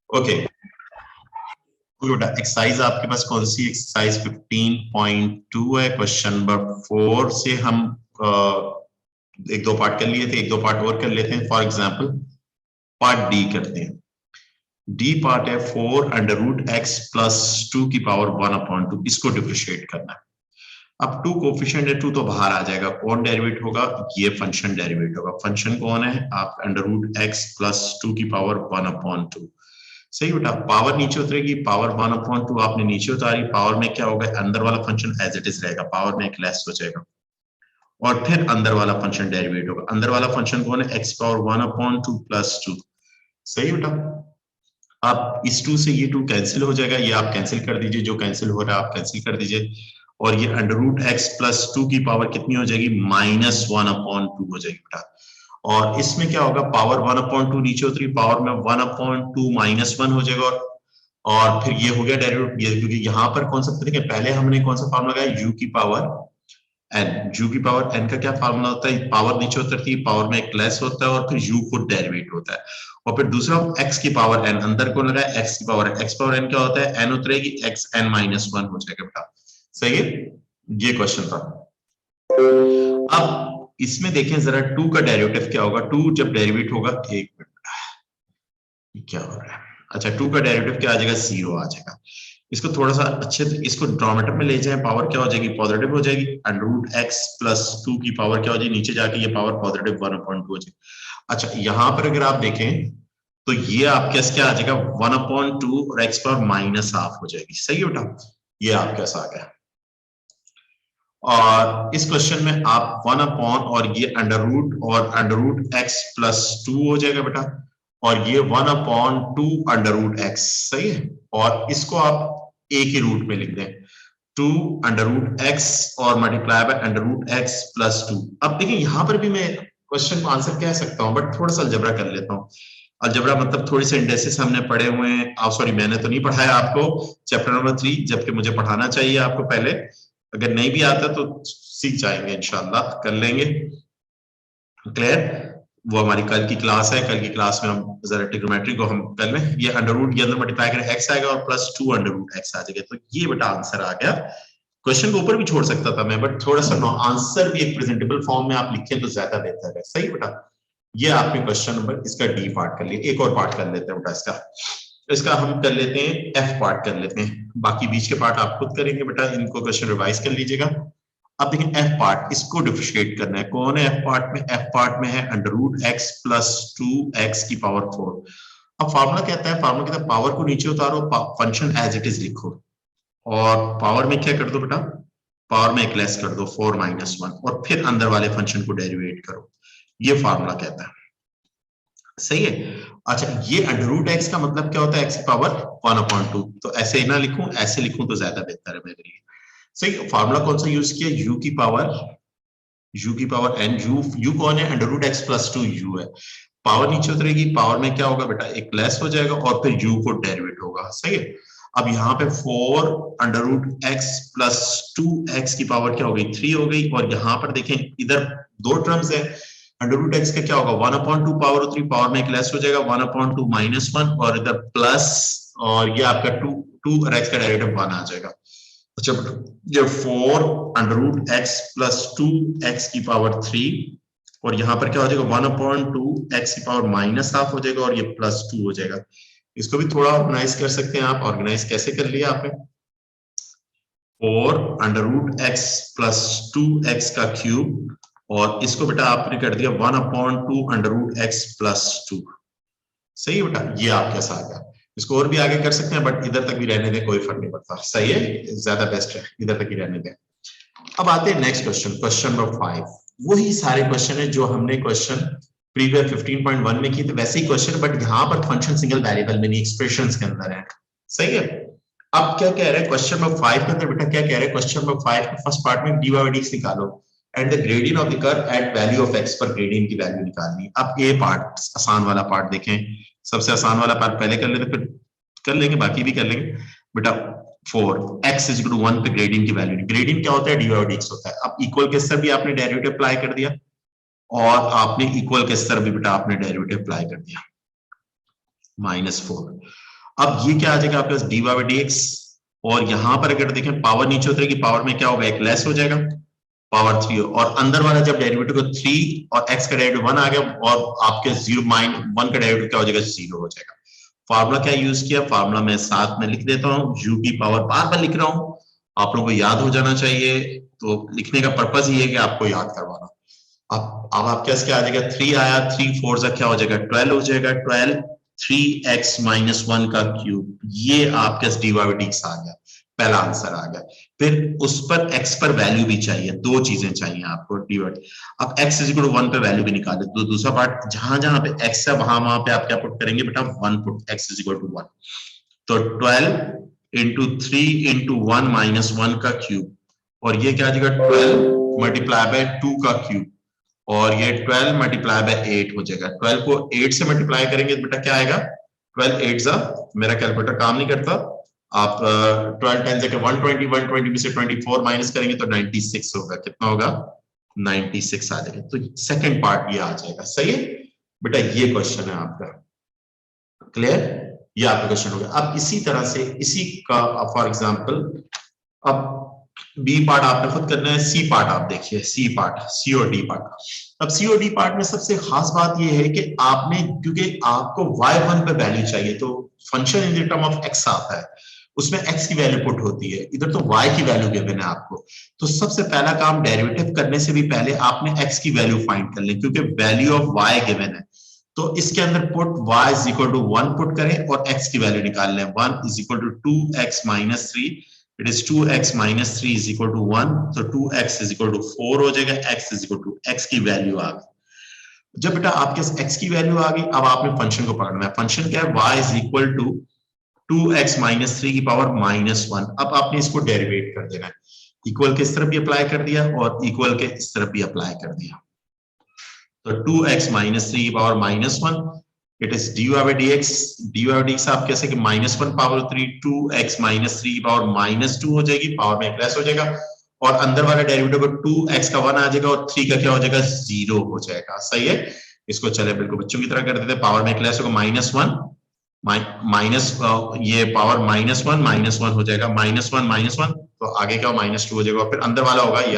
Okay बेटा, exercise आपके पास कौन सी? एक्सरसाइज 15.2 है। क्वेश्चन नंबर 4 से हम एक दो पार्ट कर लिए थे, एक दो पार्ट और कर लेते हैं। फॉर एग्जांपल पार्ट डी करते हैं। डी पार्ट है 4 अंडर रूट एक्स प्लस 2 की पावर 1/2, इसको डिफरेंशिएट करना है। अब 2 कोफिशिएंट है, 2 तो बाहर आ जाएगा, कौन डेरिवेट होगा? ये फंक्शन डेरिवेट होगा। फंक्शन कौन है? आप अंडर रूट एक्स प्लस 2 की पावर 1/2। सही बेटा, पावर नीचे उतरेगी, पावर 1/2 आपने नीचे उतारी, पावर में क्या होगा? अंदर वाला फंक्शन एज इट इज रहेगा, पावर में एक लेस हो जाएगा और फिर अंदर वाला फंक्शन डेरिवेट होगा। अंदर वाला फंक्शन कौन है? X power 1/2 plus 2। सही बेटा, आप इस 2 से ये 2 कैंसिल हो जाएगा, ये आप कैंसिल कर दीजिए, जो कैंसिल हो रहा है आप कैंसिल कर दीजिए, और ये अंडर रूट एक्स प्लस 2 की पावर कितनी हो जाएगी? -1/2 हो जाएगी बेटा। और इसमें क्या होगा? पावर 1/2 नीचे उतरी, पावर में 1/2 -1 हो जाएगा, और फिर ये हो गया डेरिवेटिव। क्योंकि यहाँ पर कौन सा, देखिए पहले हमने कौन सा फॉर्मूला लगाया? u की पावर n। u की पावर n का क्या फार्मूला होता है? पावर नीचे उतरती है, पावर में एक लेस होता है, और फिर u खुद डेरिवेट होता है। और फिर दूसरा x की पावर n, अंदर कौन लगाया? x की power n। x power n क्या होता है? n उतरेगी, x n -1 हो जाएगा बेटा। सही है, ये क्वेश्चन था। अब इसमें देखें जरा 2 का डेरिवेटिव क्या होगा? 2 जब डेरिवेट होगा, एक मिनट क्या हो रहा है? अच्छा, 2 का डेरिवेटिव क्या आ जाएगा? 0 आ जाएगा। इसको थोड़ा सा अच्छे से इसको डिनोमिनेटर में ले जाएं, पावर क्या हो जाएगी? पॉजिटिव हो जाएगी। अंडर रूट एक्स प्लस 2 की पावर क्या हो जाएगी? नीचे जाके ये पावर पॉजिटिव 1/2 हो जाएगी। अच्छा, यहां पर अगर आप देखें तो ये आपके क्या आ जाएगा? 1/2 और एक्स पावर -1/2 हो जाएगी। सही है बेटा, ये आपके पास आ गया। और इस क्वेश्चन में आप 1/, और ये अंडर रूट एक्स प्लस 2 हो जाएगा बेटा, और ये 1/2 अंडर रूट एक्स। सही है, और इसको आप एक ही रूट में लिख दें, 2 अंडर रूट एक्स और multiply by under root x plus 2। अब देखिए यहां पर भी मैं क्वेश्चन को आंसर कह सकता हूं, बट थोड़ा सा अलजबरा कर लेता हूं। अलजबरा मतलब थोड़ी सी इंडेक्सेस हमने पढ़े हुए हैं। सॉरी, मैंने तो नहीं पढ़ाया आपको चैप्टर नंबर 3, जबकि मुझे पढ़ाना चाहिए आपको पहले। अगर नहीं भी आता तो सीख जाएंगे, इंशाल्लाह कर लेंगे। क्लियर? वो हमारी कल की क्लास है, कल की क्लास में हम जरा ट्रिग्नोमेट्री को हम कर लें। ये अंडर रूट के अंदर मल्टीप्लाई करें एक्स आएगा, और प्लस 2 अंडर रूट एक्स आ जाएगा। तो ये बेटा आंसर आ गया। क्वेश्चन को ऊपर भी छोड़ सकता था मैं, बट थोड़ा सा आंसर भी एक प्रेजेंटेबल फॉर्म में आप लिखें तो ज्यादा बेहतर है। सही बेटा, ये आपने क्वेश्चन नंबर इसका डी पार्ट कर लिया। एक और पार्ट कर लेते हैं बेटा, इसका हम कर लेते हैं एफ पार्ट कर लेते हैं। बाकी बीच के पार्ट आप खुद करेंगे बेटा, इनको क्वेश्चन रिवाइज कर लीजिएगा। अब देखिए एफ पार्ट, इसको डिफरेंशिएट करना है। कौन है एफ पार्ट में? एफ पार्ट में है under root x plus 2 x की पावर 4। अब फार्मूला कहता है, फार्मूला कहता है पावर को नीचे उतारो, फंक्शन एज इट इज लिखो, और पावर में क्या कर दो बेटा? पावर में एक लेस कर दो, 4 -1, और फिर अंदर वाले फंक्शन को डेरिवेट करो। ये फार्मूला कहता है। सही है। अच्छा, ये अंडर रूट एक्स का मतलब क्या होता है? एक्स की पावर 1/2। तो ऐसे ना लिखूं, ऐसे लिखूं तो ज्यादा बेहतर है मेरे लिए। सही, फार्मूला कौन सा यूज किया? u की पावर n। u कौन है? Under root x plus 2 u है। पावर नीचे उतरेगी, पावर में क्या होगा बेटा? एक लेस हो जाएगा, और फिर u को डेरिवेट होगा। सही है। अब यहाँ पे 4 under root x plus 2 x की पावर क्या हो गई? 3 हो गई। और यहाँ पर देखें इधर दो टर्म्स है, अंडर रूट एक्स का क्या होगा? 1/2 पावर उतरी, पावर में एक लेस हो जाएगा, 1/2 -1, और इधर प्लस, और ये आपका 2 और एक्स का डेरिवेटिव 1 आ जाएगा। अच्छा, ये 4 under root x plus 2 x की पावर 3, और यहां पर क्या हो जाएगा? 1/2 एक्स की पावर -1/2 हो जाएगा, और ये प्लस 2 हो जाएगा। इसको भी थोड़ा ऑर्गेनाइज कर सकते हैं आप। ऑर्गेनाइज कैसे कर लिया आपने? 4 under root x plus 2 x का क्यूब, और इसको बेटा आपने कर दिया 1/2 अंडर रूट एक्स प्लस 2। सही है बेटा, ये आपके साथ आ गया। इसको और भी आगे कर सकते हैं, बट इधर तक भी रहने दें, कोई फर्क नहीं पड़ता। सही है, ज्यादा बेस्ट है, इधर तक ही रहने दें। अब आते हैं नेक्स्ट क्वेश्चन, क्वेश्चन नंबर 5। वही सारे क्वेश्चन है जो हमने क्वेश्चन प्रीवियस 15.1 में की थे, वैसे ही क्वेश्चन, बट यहाँ पर फंक्शन सिंगल वेरिएबल में नहीं, एक्सप्रेशंस के अंदर है। सही है। अब क्या कह रहा है क्वेश्चन नंबर 5 के अंदर बेटा? क्या कह रहा है क्वेश्चन नंबर 5 के फर्स्ट पार्ट में? dy by dx निकालो and the gradient of the curve eight value of x पर ग्रेडियंट की वैल्यू निकालनी। अब ये पार्ट आसान वाला पार्ट देखें, सबसे आसान वाला पार्ट पहले कर लेते, फिर कर लेंगे बाकी भी कर लेंगे बेटा। 4 x इज इक्वल टू 1 पे ग्रेडियंट की वैल्यू, ग्रेडियंट क्या होता है? dy by dx होता है। अब इक्वल के स्तर भी आपने डेरिवेटिव अप्लाई कर दिया, और आपने इक्वल के स्तर भी बेटा आपने डेरिवेटिव अप्लाई कर दिया, -4। अब ये क्या आ जाएगा आपके पास dy बाई dx, और यहां पर अगर देखें पावर नीचे उतरेगी, पावर में क्या होगा, एक लेस हो जाएगा, पावर 3, और अंदर वाला जब डेरिवेटिव को 3 और x का डेरिवेटिव 1 आ गया, और आपके 0 -1 का डेरिवेटिव क्या हो जाएगा, 0 हो जाएगा। फार्मूला क्या यूज किया, फार्मूला मैं साथ में लिख देता हूं, u की पावर बार बार लिख रहा हूं, आप लोगों को याद हो जाना चाहिए, तो लिखने का पर्पज ये है कि आपको याद करवाना। अब आपके पास क्या आ जाएगा, 3 आया, 3 4 से क्या हो जाएगा, 12 हो जाएगा, 12 3x माइनस 1 का क्यूब, ये आपके dy बाई dx आ गया, पहला आंसर आ गया। फिर उस पर x पर वैल्यू भी चाहिए, दो चीजें चाहिए आपको dy। अब x इज इक्वल टू 1 पे वैल्यू भी निकाले, तो दूसरा पार्ट जहां जहां पे x है वहां पे आप क्या पुट करेंगे बेटा, 1 put, x is equal to 1, तो 12 इंटू 3 इंटू 1 माइनस 1 का क्यूब, और ये क्या आ जाएगा, 12 मल्टीप्लाई बाय 2 का क्यूब, और ये 12 मल्टीप्लाई बाय 8 हो जाएगा। 12 को 8 से मल्टीप्लाई करेंगे तो बेटा क्या आएगा, 12 8 जा, मेरा कैलकुलेटर काम नहीं करता, आप 12 10 से 120, 120 में से 24 माइनस करेंगे तो 96 होगा, कितना होगा, 96 आ जाएगा। तो सेकंड पार्ट ये आ जाएगा, सही है बेटा, ये क्वेश्चन है आपका, क्लियर, ये आपका क्वेश्चन हो गया। अब इसी तरह से इसी का फॉर एग्जांपल, अब बी पार्ट आपने खुद करना है, सी पार्ट आप देखिए, सी पार्ट, सी और डी पार्ट। अब सी और डी पार्ट में सबसे खास बात यह है कि आपने, क्योंकि आपको y1 पे वैल्यू चाहिए, तो function in the term of x आता है, उसमें x की वैल्यू पुट होती है, इधर तो y की वैल्यू गिवन है आपको, तो सबसे पहला काम डेरिवेटिव करने से भी पहले आपने x की वैल्यू फाइंड कर लें, क्योंकि वैल्यू ऑफ y गिवन है, तो इसके अंदर put y is equal to 1 put करें और x की वैल्यू निकाल लें, 1 is equal to 2x minus 3, it is 2x minus 3 is equal to 1, तो 2x इज इक्वल टू 4 हो जाएगा, x is equal to x की वैल्यू आ गई। जब बेटा आपके x की वैल्यू आ गई, अब आपने फंक्शन को पकड़ना है, फंक्शन क्या है, y is equal to 2x minus 3 की पावर माइनस 1, अब आपने इसको डेरिवेट कर देना है, इक्वल के इस तरफ भी अप्लाई कर दिया और इक्वल के इस तरफ भी अप्लाई कर दिया, तो 2x माइनस 3 की power minus 1, it is dy by dx, dy by dx आप कैसे कि माइनस 1 पावर 3, 2x माइनस 3 की पावर माइनस 2 हो जाएगी, पावर में एक लेस हो जाएगा, और अंदर वाला डेरिवेटिव को 2x का 1 आ जाएगा और 3 का क्या हो जाएगा, 0 हो जाएगा, सही है। इसको चले बिल्कुल बच्चों की तरह कर देते, पावर में एक लेस होगा, माइनस 1 माइनस, ये पावर माइनस 1 हो जाएगा, माइनस 1 तो आगे क्या माइनस 2 हो जाएगा, और फिर अंदर वाला होगा ये,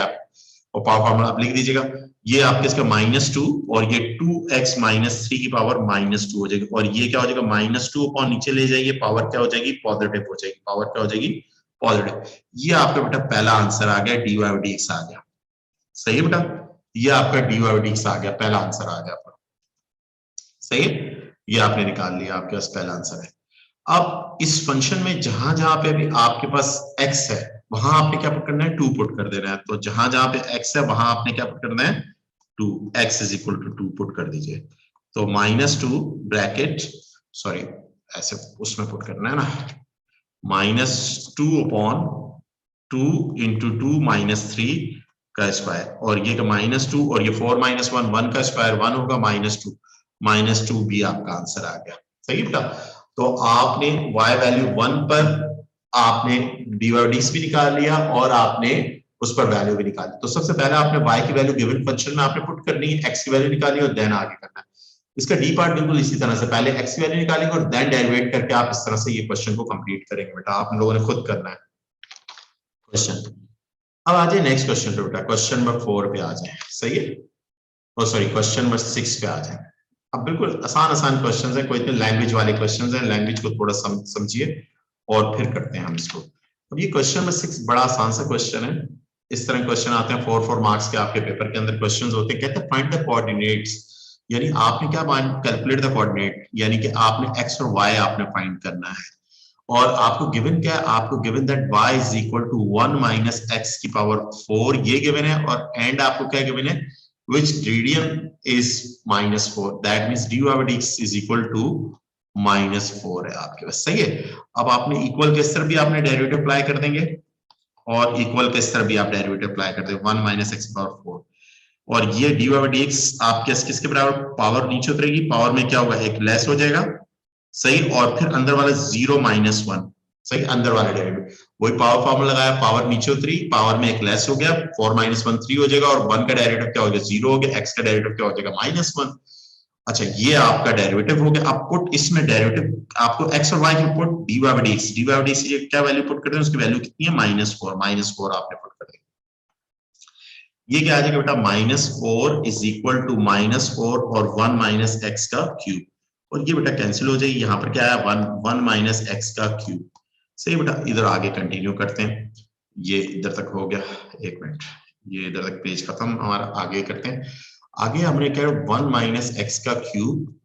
और पावर फॉर्मूला आप लिख दीजिएगा, ये आपके इसका -2 और ये 2x माइनस 3 की पावर -2 हो जाएगी, और ये क्या हो जाएगा, -2 अपॉन नीचे ले जाइए, पावर क्या हो जाएगी, पॉजिटिव हो जाएगी, पावर क्या हो जाएगी, पॉजिटिव। ये आपका बेटा पहला आंसर आ गया, dy बाई dx आ गया, सही है बेटा, ये आपका dy बाई dx आ गया, पहला आंसर आ गया आपका, सही है, ये आपने निकाल लिया, आपके पास पहला आंसर है। अब इस फंक्शन में जहां जहां पे भी आपके पास x है, वहां आपने क्या पुट करना है, 2 पुट कर देना है, तो जहां जहां पे x है वहां आपने क्या पुट करना है, 2, x is equal to 2 put कर दीजिए, तो -2 ब्रैकेट, सॉरी ऐसे उसमें पुट करना है ना, -2 अपॉन 2 इंटू 2 माइनस 3 का स्क्वायर, और ये का -2 और ये 4 माइनस 1, 1 का स्क्वायर 1 होगा, -2 भी आपका आंसर आ गया, सही बेटा। तो आपने y वैल्यू 1 पर आपने dy dx भी निकाल लिया और आपने उस पर वैल्यू भी निकाली, तो सबसे पहले आपने y की वैल्यू गिवन फंक्शन में आपने पुट करनी है, x की वैल्यू निकाली और देन आगे करना है। इसका डी पार्ट बिल्कुल इसी तरह से, पहले x की वैल्यू निकालेंगे और देन डेरिवेट करके आप इस तरह से ये क्वेश्चन को कंप्लीट करेंगे बेटा, आप लोगों ने खुद करना है क्वेश्चन। अब आ जाए नेक्स्ट क्वेश्चन पे बेटा, क्वेश्चन नंबर 4 पे आ जाए, सही है, और सॉरी क्वेश्चन नंबर 6 पे आ जाए। अब बिल्कुल आसान क्वेश्चंस हैं, कोई इतने लैंग्वेज वाले क्वेश्चंस हैं, लैंग्वेज को थोड़ा समझिए और फिर करते हैं हम इसको। अब ये क्वेश्चन नंबर 6 बड़ा आसान सा क्वेश्चन है, इस तरह क्वेश्चन आते हैं 4 मार्क्स के आपके पेपर के अंदर क्वेश्चंस होते हैं, कहते हैं फाइंड द कोऑर्डिनेट्स, यानी आपने क्या कैलकुलेट द कोऑर्डिनेट, यानी कि आपने x और y आपने फाइंड करना है, और आपको गिवन क्या है, आपको given that y is equal to 1 minus x की पावर 4 ये गिवन है, और एंड आपको क्या गिवन है, which medium is -4, that means dy by dx is equal to -4 है आपके पास, सही है। अब आपने इक्वल के इस तरफ भी आपने डेरिवेटिव अप्लाई कर देंगे और इक्वल के इस तरफ भी आप डेरिवेटिव अप्लाई कर देंगे, 1 माइनस x पावर 4, और ये dy by dx आपके किसके बराबर, पावर नीचे उतरेगी, पावर में क्या होगा, एक लेस हो जाएगा, सही, और फिर अंदर वाला 0 माइनस 1, सही, अंदर वाला डेरिवेटिव वही पावर फॉर्मूला लगाया, पावर नीचे उतरी, पावर में एक लेस हो गया, 4 माइनस 1 3 हो जाएगा, और 1 का डेरिवेटिव क्या हो गया, 0 हो गया, x का डेरिवेटिव क्या हो जाएगा, -1, अच्छा ये आपका डेरिवेटिव हो गया। अब पुट इसमें डेरिवेटिव आपको एक्स और वाई की put dy by dx, dy by dx क्या वैल्यू पुट करते हैं, उसकी वैल्यू कितनी है -4 आपने पुट कर दी। ये क्या आ जाएगा बेटा -4 इज इक्वल टू -4 और 1 माइनस एक्स का क्यूब, और ये बेटा कैंसिल हो जाएगी। यहाँ पर क्या है 1 माइनस एक्स का क्यूब। सही बेटा, इधर आगे कंटिन्यू करते हैं। ये इधर तक हो गया, एक मिनट, ये इधर तक पेज खत्म हमारा, आगे करते हैं। आगे हमने क्या 1 माइनस एक्स का क्यूब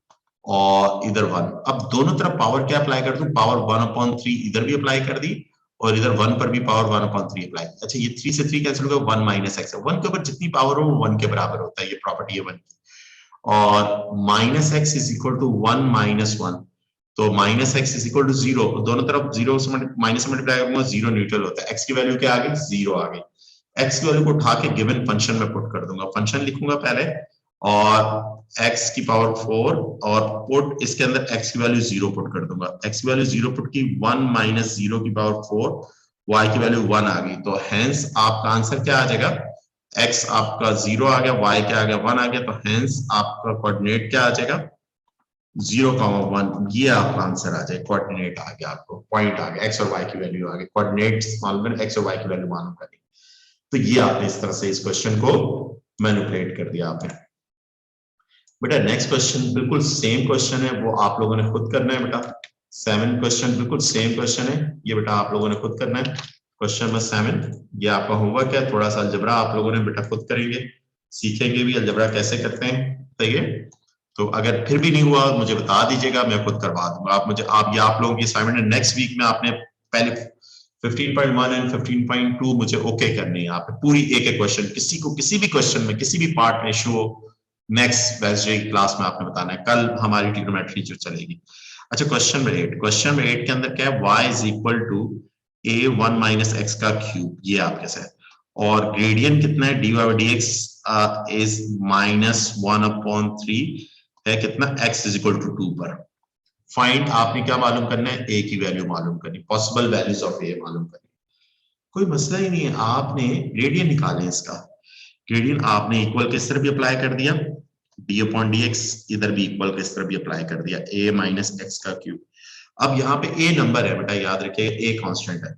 और इधर 1। अब दोनों तरफ पावर क्या अप्लाई कर दूं, पावर 1/3 इधर भी अप्लाई कर दी और इधर 1 पर भी पावर 1/3 अप्लाई। अच्छा ये 3 से 3 कैंसिल हो गया, 1 माइनस एक्स। 1 के ऊपर जितनी पावर हो वो 1 के बराबर होता है, ये प्रॉपर्टी है 1 की। और minus x is equal to 1 minus 1, तो minus x is equal to 0, दोनों तरफ 0 से माइनस मल्टीप्लाई करूंगा, 0 न्यूट्रल होता है। एक्स की वैल्यू क्या आ गई, 0 आ गई। एक्स की वैल्यू को उठा के गिवन फंक्शन में पुट कर दूंगा, फंक्शन लिखूंगा पहले और x की पावर 4 और पुट इसके अंदर x की वैल्यू 0 पुट कर दूंगा। x की वैल्यू 0 पुट की, 1 माइनस 0 की पावर 4, y की वैल्यू 1 आ गई। तो हेंस आपका आंसर क्या आ जाएगा, x आपका 0 आ गया, y क्या आ गया 1 आ गया, तो हेंस आपका कोऑर्डिनेट क्या आ जाएगा 0,1। ये आपका आंसर आ जाए, कोऑर्डिनेट आ गया, आपको पॉइंट आ गया, x और y की वैल्यू आ गई। कोऑर्डिनेट्स मालूम है, x और y की वैल्यू मालूम करनी। तो ये आपने इस तरह से इस क्वेश्चन को मैनिपुलेट कर दिया आपने। बेटा नेक्स्ट क्वेश्चन बिल्कुल सेम क्वेश्चन है, वो आप लोगों ने खुद करना है बेटा। 7 क्वेश्चन बिल्कुल सेम क्वेश्चन है, ये बेटा आप लोगों ने खुद करना है। क्वेश्चन नंबर 7, ये आपका होमवर्क है। थोड़ा सा अलजबरा आप लोगों ने बेटा खुद करेंगे, सीखेंगे भी अलजबरा कैसे करते हैं। सही है, तो अगर फिर भी नहीं हुआ मुझे बता दीजिएगा, मैं खुद करवा दूंगा। आप मुझे आप ये आप लोगों की असाइनमेंट है, नेक्स्ट वीक में आपने पहले 15.1 एंड 15.2 मुझे ओके करनी है। आप पूरी एक एक क्वेश्चन, किसी को किसी भी क्वेश्चन में किसी भी पार्ट में इशू हो, नेक्स्ट वेडनेसडे क्लास में आपने बताना है। कल हमारी ट्रिग्नोमेट्री जो चलेगी। अच्छा क्वेश्चन नंबर 8, क्वेश्चन नंबर 8 के अंदर क्या है, y is equal to a1 minus x का क्यूब, ये आपके साथ, और ग्रेडियंट कितना है dy बाई dx इज -1/3 है, कितना x इज इक्वल टू 2 पर। फाइंड, आपने क्या मालूम करना है, a की वैल्यू मालूम करनी, पॉसिबल वैल्यूज ऑफ a मालूम करनी। कोई मसला ही नहीं है, आपने ग्रेडियंट निकालें इसका। ग्रेडियंट आपने इक्वल किस तरह भी अप्लाई कर दिया, d अपॉन dx, इधर भी इक्वल किस तरह भी अप्लाई कर दिया, a माइनस एक्स का क्यूब। अब यहाँ पे a नंबर है बेटा, याद रखिए a कांस्टेंट है।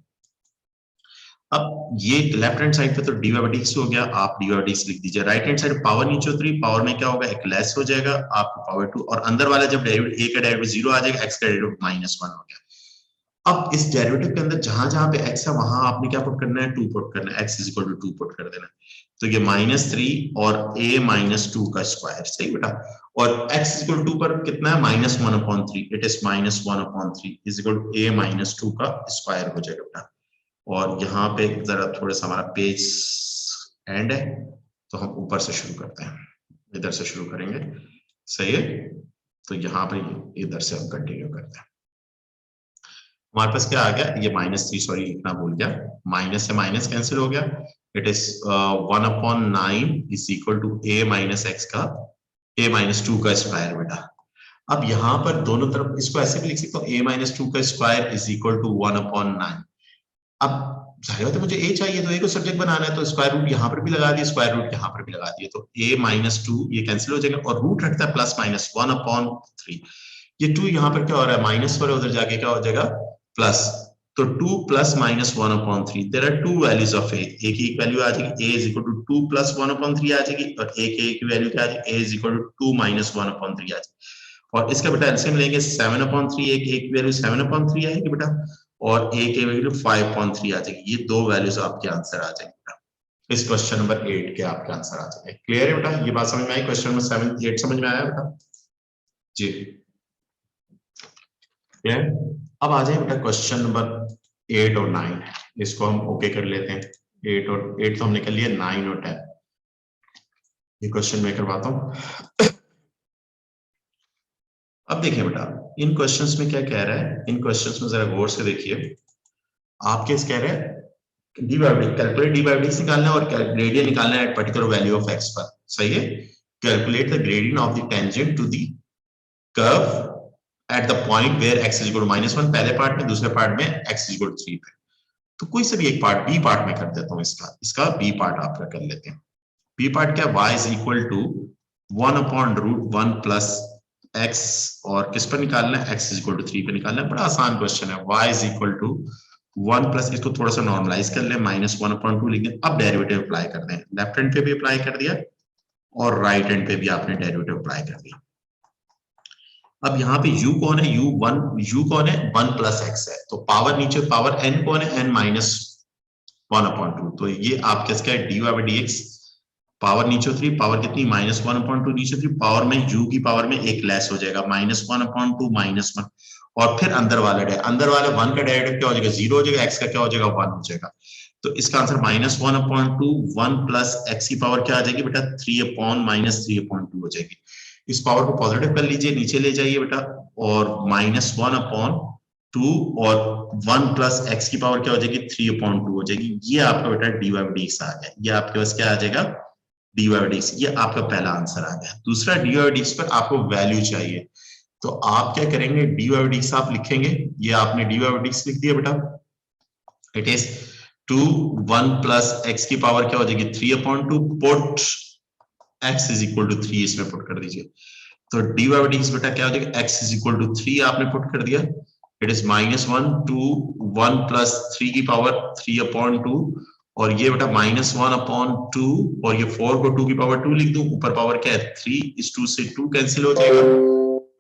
अब ये लेफ्ट हैंड साइड पे तो dy बाई dx हो गया, आप dy बाई dx लिख दीजिए। राइट हैंड साइड पावर नीचे उतरी, पावर में क्या होगा, एक लेस हो जाएगा आपको पावर 2, और अंदर वाला जब डेरिवेटिव a का डेरिवेटिव 0 आ जाएगा, x का डेरिवेटिव -1 हो गया। अब इस डेरिवेटिव के अंदर जहां जहां पे x है वहां आपने क्या पुट करना है, 2 पुट करना है, x is equal to 2 put कर देना। तो ये -3 और a -2 का स्क्वायर, सही बेटा, और x इज इक्वल टू 2 पर कितना है, -1/3, it is -1/3 is equal to a -2 का स्क्वायर हो जाएगा बेटा। और यहाँ पे जरा थोड़ा सा हमारा पेज एंड है, तो हम ऊपर से शुरू करते हैं, इधर से शुरू करेंगे, सही है। तो यहाँ पे इधर से हम कंटिन्यू करते हैं। हमारे पास क्या आ गया, ये -3, सॉरी लिखना भूल गया, माइनस से माइनस कैंसिल हो गया, it is 1/9 is equal to a minus x का a -2 का स्क्वायर बेटा। अब यहाँ पर दोनों तरफ इसको ऐसे भी लिख सकता हूँ, a -2 का स्क्वायर इज इक्वल टू 1/9। अब जाहिर बात है मुझे a चाहिए, तो a को सब्जेक्ट बनाना है, तो स्क्वायर रूट यहाँ पर भी लगा दिया, स्क्वायर रूट यहाँ पर भी लगा दिया, तो a -2 ये कैंसिल हो जाएगा, और रूट रखता है +-1/3। ये 2 यहाँ पर क्या हो रहा है, माइनस पर, उधर जाके क्या हो जाएगा प्लस, तो 2 + -1/3, there are 2 values of a, a की एक वैल्यू आ जाएगी, a इज इक्वल टू 2 + 1/3 आ जाएगी, और a की वैल्यू क्या आ जाएगी, a इज इक्वल टू 2 - 1/3 आ जाएगी। और इसका बेटा एलसीएम लेंगे, 7/3, a की वैल्यू 7/3 आएगी बेटा, और a की वैल्यू 5/3 आ जाएगी। ये दो वैल्यूज आपके आंसर आ जाएंगे बेटा, इस क्वेश्चन नंबर 8 के आपके आंसर आ जाएंगे। क्लियर है बेटा, ये बात समझ में आई, क्वेश्चन नंबर 7 8 समझ में आया बेटा जी, क्लियर। अब आ जाए बेटा क्वेश्चन नंबर 8 और 9, इसको हम ओके कर लेते हैं। 8 तो हमने कर लिया, 9 और 10 ये क्वेश्चन मैं करवाता हूं। अब देखिए बेटा इन क्वेश्चंस में क्या कह रहा है, इन क्वेश्चंस में जरा गौर से देखिए। आपके इस कह रहे हैं d by calculate d by d निकालना है और ग्रेडियंट निकालना है at particular value of x पर, सही है। Calculate the gradient of the tangent to the curve at the point where x is equal to -1, पहले पार्ट में, दूसरे पार्ट में एक्स इज इक्वल टू 3 पे। तो कोई से भी एक पार्ट बी पार्ट में कर देता हूं, इसका बी पार्ट आपका कर लेते हैं। बी पार्ट क्या, y is equal to 1/√1 + x और किस पर निकालना है, x इज इक्वल टू 3 पे निकालना है। बड़ा आसान क्वेश्चन है। y is equal to 1 plus, इसको थोड़ा सा नॉर्मलाइज कर ले, -1/2 लिख दें। अब डेरिवेटिव अप्लाई कर दें, लेफ्ट हैंड पे भी अप्लाई कर दिया और राइट हैंड पे भी आपने डेरिवेटिव अप्लाई कर दिया। अब यहाँ पे u कौन है, u कौन है, 1 प्लस x है, तो पावर नीचे पावर n कौन है, n -1/2, तो ये आप किसका है, dy/dx, पावर नीचे 3, पावर कितनी, -1/2 नीचे 3, पावर में u की पावर में एक लेस हो जाएगा, -1/2 -1, और फिर अंदर वाला 1 का डेरिवेटिव क्या हो जाएगा, 0 हो जाएगा, x का क्या हो जाएगा, 1 हो जाएगा। तो इसका आंसर -1/2 1 प्लस x की पावर क्या आ जाएगी बेटा, 3/-3/2 हो जाएगी। इस पावर को पॉजिटिव कर लीजिए, नीचे ले जाइए बेटा, और -1/2 और 1 प्लस x की पावर क्या हो जाएगी, 3/2 हो जाएगी। ये आपका बेटा dy/dx आ गया। ये आपके पास क्या आ जाएगा, dy/dx। ये आपका पहला आंसर आ गया। दूसरा, dy/dx पर आपको वैल्यू चाहिए, तो आप क्या करेंगे, dy/dx आप लिखेंगे, ये आपने dy/dx लिख दिया बेटा, इट इज 2 1 प्लस x की पावर क्या हो जाएगी, 3/2, put x is equal to 3 इसमें पुट कर दीजिए, तो dy/dx बेटा क्या हो जाएगा, x इज इक्वल टू 3 आपने पुट कर दिया, इट इज -1 2 1 प्लस 3 की पावर 3/2, और ये बेटा -1/2, और ये 4 को 2 की पावर 2 लिख दूं, ऊपर पावर क्या है 3, इस 2 से 2 कैंसिल हो जाएगा,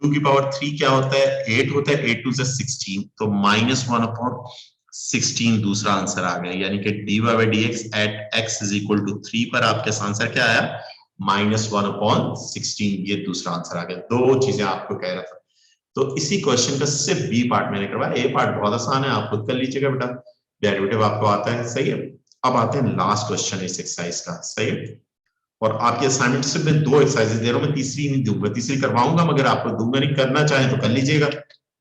2 की पावर 3 क्या होता है, 8 होता है, 8 2 से 16, तो -1/16 दूसरा आंसर आ गया। यानी कि dy/dx at x is equal to 3 पर आपके आंसर क्या आया, -1/16, ये दूसरा आंसर आ गया। दो चीजें आपको कह रहा था। तो इसी क्वेश्चन का सिर्फ बी पार्ट मैंने करवाया, ए पार्ट बहुत आसान है, आप खुद कर लीजिएगा बेटा, डेरिवेटिव आपको आता है, सही है। अब आते हैं लास्ट क्वेश्चन इस एक्सरसाइज का, सही है। और आपके असाइनमेंट से मैं 2 एक्सरसाइजेज दे रहा हूं, मैं तीसरी नहीं दूंगा, तीसरी करवाऊंगा मगर आपको दूंगा नहीं, करना चाहे तो कर लीजिएगा,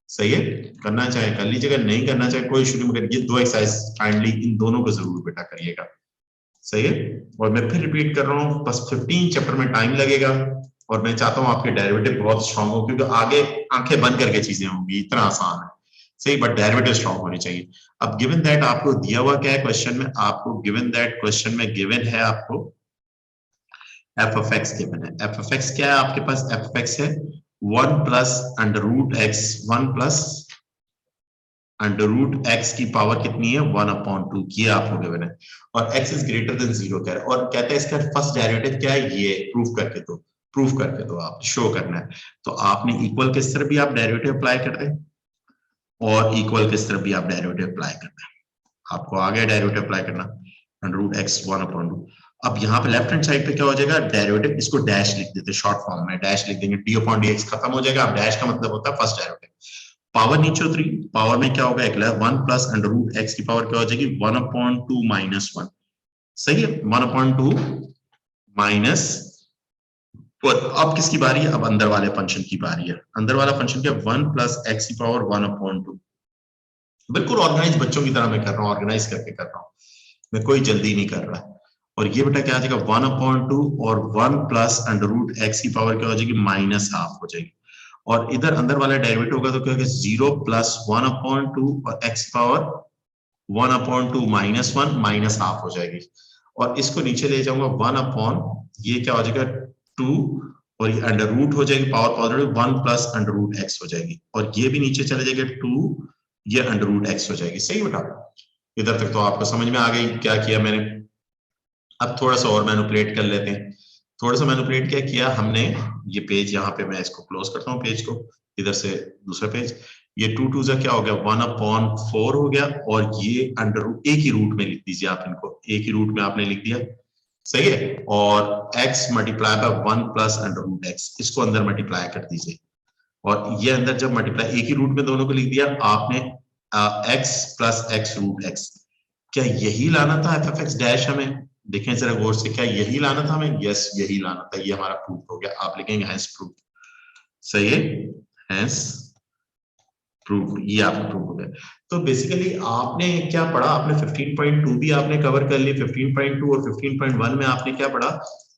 सही है, करना चाहे कर लीजिएगा, नहीं करना चाहे कोई इशू नहीं, मगर ये 2 एक्सरसाइज काइंडली इन दोनों को जरूर बेटा करिएगा, सही है। और मैं फिर रिपीट कर रहा हूँ, बस 15 चैप्टर में टाइम लगेगा, और मैं चाहता हूँ आपके डेरिवेटिव बहुत स्ट्रांग हो, क्योंकि आगे आंखें बंद करके चीजें होंगी, इतना आसान है, सही, बट डेरिवेटिव स्ट्रांग होने चाहिए। अब गिवन दैट आपको दिया हुआ क्या है क्वेश्चन में, आपको गिवन दैट क्वेश्चन में गिवन है आपको एफ ऑफ एक्स गिवन है। एफ ऑफ एक्स क्या है आपके पास, एफ ऑफ एक्स है 1 plus under root x, 1 plus under root x की पावर कितनी है, 1/2, ये आपको गिवन है, और x इज ग्रेटर देन 0 कह रहा है, और कहता है इसका फर्स्ट डेरिवेटिव क्या है, ये प्रूफ करके दो, प्रूफ करके दो, आप शो करना है। तो आपने इक्वल किस तरफ भी आप डेरिवेटिव अप्लाई कर दें, और इक्वल किस तरफ भी आप डेरिवेटिव अप्लाई कर दें, आपको आ गया डेरिवेटिव अप्लाई करना, अंडर रूट एक्स 1/2। अब यहाँ पे लेफ्ट हैंड साइड पे क्या हो जाएगा, डेरिवेटिव, इसको डैश लिख देते, शॉर्ट फॉर्म में डैश लिख देंगे, d/dx खत्म हो जाएगा। अब डैश का मतलब होता है फर्स्ट डेरिवेटिव, पावर नीचे उतरी, पावर में क्या होगा, एक 1 प्लस अंडर रूट एक्स की पावर क्या हो जाएगी, 1/2 -1, सही है, 1/2 माइनस। अब किसकी बारी है, अब अंदर वाले फंक्शन की बारी है। अंदर वाला फंक्शन क्या, 1 प्लस एक्स की पावर 1/2, बिल्कुल ऑर्गेनाइज बच्चों की तरह मैं कर रहा हूँ, ऑर्गेनाइज करके कर रहा हूँ, मैं कोई जल्दी नहीं कर रहा। और ये बेटा क्या आ जाएगा, 1/2 और 1 प्लस अंडर रूट एक्स की पावर क्या हो जाएगी, -1/2 हो जाएगी, और इधर अंदर वाला डेरिवेटिव होगा तो क्या होगा, 0 प्लस 1/2 और x पावर 1/2 -1 -1/2 हो जाएगी, और इसको नीचे ले जाऊंगा 1 ये क्या हो जाएगा 2, और ये अंडर रूट हो जाएगी, power positive 1 plus under root x हो जाएगी, और ये भी नीचे चले जाएगा 2, ये अंडर रूट एक्स हो जाएगी, सही बेटा। इधर तक तो आपको समझ में आ गई क्या किया मैंने। अब थोड़ा सा और मैनिपुलेट कर लेते हैं, थोड़ा सा मैनिपुलेट क्या किया हमने, ये पेज यहाँ पे मैं इसको क्लोज करता हूँ पेज को, इधर से दूसरा पेज, ये 2 2 क्या हो गया, 1/4 हो गया, और ये अंडर रूट एक ही रूट में लिख दीजिए आप, इनको एक ही रूट में आपने लिख दिया, सही है, और x multiply by 1 plus under root x, इसको अंदर मल्टीप्लाई कर दीजिए, और ये अंदर जब मल्टीप्लाई एक ही रूट में दोनों को लिख दिया आपने, x plus x root x, क्या यही लाना था एफ एफ एक्स डैश हमें, देखें जरा गौर से, क्या यही लाना था हमें, यस यही लाना था, ये हमारा प्रूफ हो गया, आप लिखेंगे हैंस प्रूफ, सही है, हैंस प्रूफ, ये आपका प्रूफ हो गया। तो बेसिकली आपने क्या पढ़ा, आपने 15.2 भी आपने कवर कर ली, 15.2 और 15.1 में आपने क्या पढ़ा,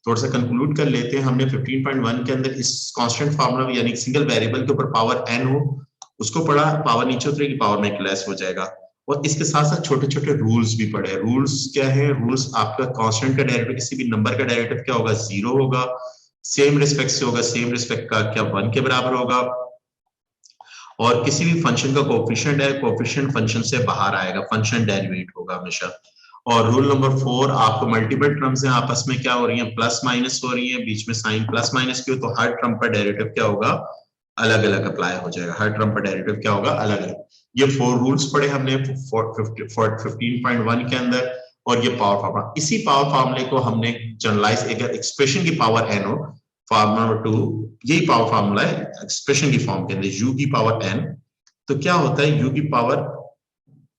थोड़ा सा कंक्लूड कर लेते हैं। हमने 15.1 के अंदर इस कांस्टेंट फार्मूला यानी सिंगल वेरिएबल के ऊपर पावर n हो उसको पढ़ा, पावर नीचे उतरेगी पावर में एक लेस हो जाएगा, और इसके साथ साथ छोटे छोटे रूल्स भी पढ़े। रूल्स क्या है, रूल्स आपका कांस्टेंट का डेरिवेटिव किसी भी नंबर का डेरिवेटिव क्या होगा, 0 होगा, सेम रिस्पेक्ट से होगा, सेम रिस्पेक्ट का क्या 1 के बराबर होगा, और किसी भी फंक्शन का कोएफिशिएंट है, कोएफिशिएंट फंक्शन से बाहर आएगा, फंक्शन डेरिवेट होगा हमेशा। और रूल नंबर 4, आपको मल्टीपल टर्म्स हैं आपस में क्या हो रही हैं, प्लस माइनस हो रही हैं, बीच में साइन प्लस माइनस की हो, तो हर टर्म पर डेरिवेटिव क्या होगा, अलग अलग अप्लाई हो जाएगा, हर टर्म पर डेरिवेटिव क्या होगा, अलग अलग। ये 4 रूल्स पढ़े हमने 15.1 के अंदर, और ये पावर फार्मूला, इसी पावर फार्मूले को हमने जनरलाइज, अगर एक्सप्रेशन की पावर n हो, फार्मूला नंबर 2, यही पावर फार्मूला है एक्सप्रेशन की फॉर्म के अंदर, u की पावर n, तो क्या होता है, u की पावर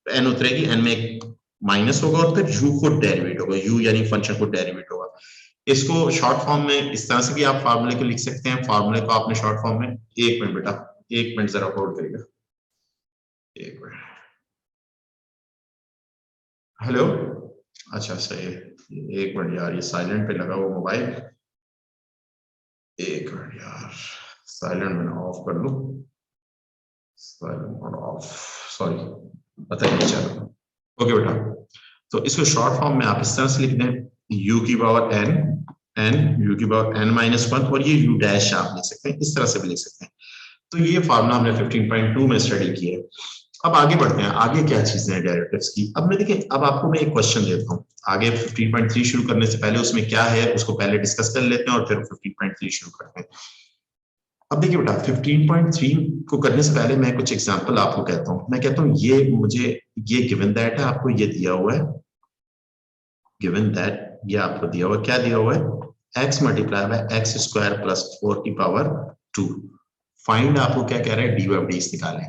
n उतरेगी, n में एक माइनस होगा और फिर u को डेरिवेट होगा, u यानी फंक्शन को डेरिवेट होगा। इसको शॉर्ट फॉर्म में इस तरह से भी आप फार्मूले को लिख सकते हैं, फार्मूले को आपने शॉर्ट फॉर्म में, एक मिनट बेटा, एक मिनट जरा होल्ड करिएगा, एक मिनट, हेलो, अच्छा सही है, एक मिनट यार, ये साइलेंट पे लगा वो मोबाइल, एक मिनट यार, साइलेंट मैंने ऑफ कर लूं, साइलेंट और ऑफ, सॉरी, पता नहीं चला। ओके बेटा, तो इसको शॉर्ट फॉर्म में आप इस तरह से लिख दें, u की पावर n, u की पावर n माइनस 1, और ये u डैश आप लिख सकते हैं, इस तरह से भी लिख सकते हैं। तो ये फार्मूला हमने 15.2 में स्टडी किया है। अब आगे बढ़ते हैं, आगे क्या चीजें हैं डेरिवेटिव्स की। अब मैं देखिए, अब आपको मैं एक क्वेश्चन देता हूँ, आगे 15.3 शुरू करने से पहले उसमें क्या है उसको पहले डिस्कस कर लेते हैं और फिर 15.3 शुरू करते हैं। अब देखिए बेटा, 15.3 को करने से पहले मैं कुछ एग्जांपल आपको कहता हूँ। मैं कहता हूँ ये मुझे, ये गिवन दैट है, आपको ये दिया हुआ है, गिवन दैट, ये आपको दिया हुआ, क्या दिया हुआ है, x multiply by x square plus 4 की पावर 2। फाइंड, आपको क्या कह रहा है, डी बाई डी निकालें।